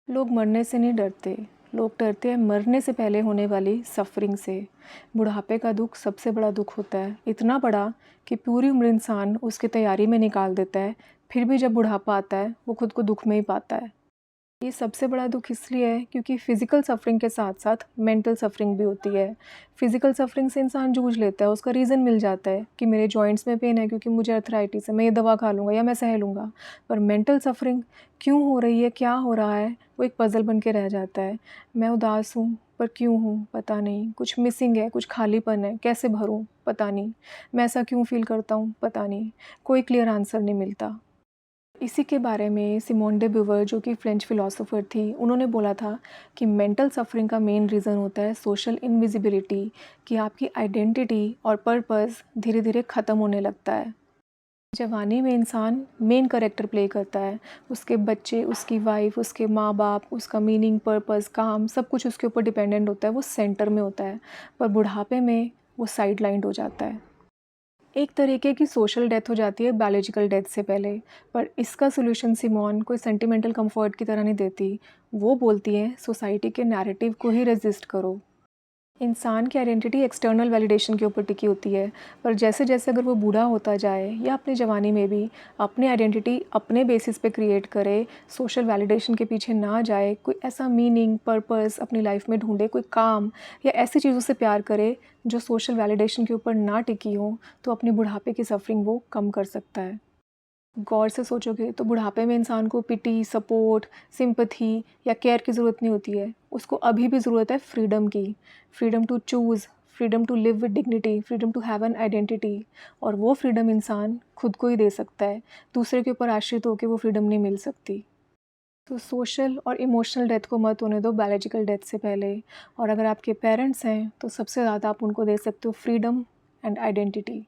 लोग मरने से नहीं डरते, लोग डरते हैं मरने से पहले होने वाली सफ़रिंग से। बुढ़ापे का दुख सबसे बड़ा दुख होता है, इतना बड़ा कि पूरी उम्र इंसान उसकी तैयारी में निकाल देता है, फिर भी जब बुढ़ापा आता है वो खुद को दुख में ही पाता है। ये सबसे बड़ा दुख इसलिए है क्योंकि फ़िज़िकल सफ़रिंग के साथ साथ मेंटल सफ़रिंग भी होती है। फ़िज़िकल सफ़रिंग से इंसान जूझ लेता है, उसका रीज़न मिल जाता है कि मेरे जॉइंट्स में पेन है क्योंकि मुझे आर्थराइटिस है, मैं ये दवा खा लूँगा या मैं सह लूँगा। पर मेंटल सफ़रिंग क्यों हो रही है, क्या हो रहा है, वो एक पज़ल बन के रह जाता है। मैं उदास हूँ, पर क्यों हूँ पता नहीं, कुछ मिसिंग है, कुछ खालीपन है, कैसे भरूँ पता नहीं, मैं ऐसा क्यों फ़ील करता हूँ पता नहीं, कोई क्लियर आंसर नहीं मिलता। इसी के बारे में सिमोन डे ब्यूवर, जो कि फ्रेंच फ़िलासफ़र थी, उन्होंने बोला था कि मेंटल सफ़रिंग का मेन रीज़न होता है सोशल इनविजिबिलिटी, कि आपकी आइडेंटिटी और पर्पस धीरे-धीरे ख़त्म होने लगता है। जवानी में इंसान मेन कैरेक्टर प्ले करता है, उसके बच्चे, उसकी वाइफ़, उसके माँ-बाप, उसका मीनिंग, पर्पस, काम सब कुछ उसके ऊपर डिपेंडेंट होता है, वो सेंटर में होता है। पर बुढ़ापे में वो साइडलाइन्ड हो जाता है। एक तरीके की सोशल डेथ हो जाती है बायोलॉजिकल डेथ से पहले, पर इसका सॉल्यूशन सिमोन कोई सेंटिमेंटल कंफर्ट की तरह नहीं देती। वो बोलती है सोसाइटी के नैरेटिव को ही रेजिस्ट करो। इंसान की आइडेंटिटी एक्सटर्नल वैलिडेशन के ऊपर टिकी होती है, पर जैसे जैसे अगर वो बूढ़ा होता जाए या अपनी जवानी में भी अपनी आइडेंटिटी अपने बेसिस पे क्रिएट करे, सोशल वैलिडेशन के पीछे ना जाए, कोई ऐसा मीनिंग, पर्पस अपनी लाइफ में ढूंढे, कोई काम या ऐसी चीज़ों से प्यार करे जो सोशल वैलिडेशन के ऊपर ना टिकी हो, तो अपनी बुढ़ापे की सफरिंग वो कम कर सकता है। गौर से सोचोगे तो बुढ़ापे में इंसान को पिटी, सपोर्ट, सिंपैथी या केयर की ज़रूरत नहीं होती है। उसको अभी भी ज़रूरत है फ्रीडम की। Freedom to choose, freedom to live with dignity, freedom to have an identity. और वो फ्रीडम इंसान खुद को ही दे सकता है। दूसरे के ऊपर आश्रित होकर वो फ्रीडम नहीं मिल सकती। तो सोशल और इमोशनल डेथ को मत होने दो बायोलॉजिकल डेथ से पहले। और अगर आपके पेरेंट्स हैं तो सबसे ज़्यादा आप उनको दे सकते हो फ्रीडम एंड आइडेंटिटी।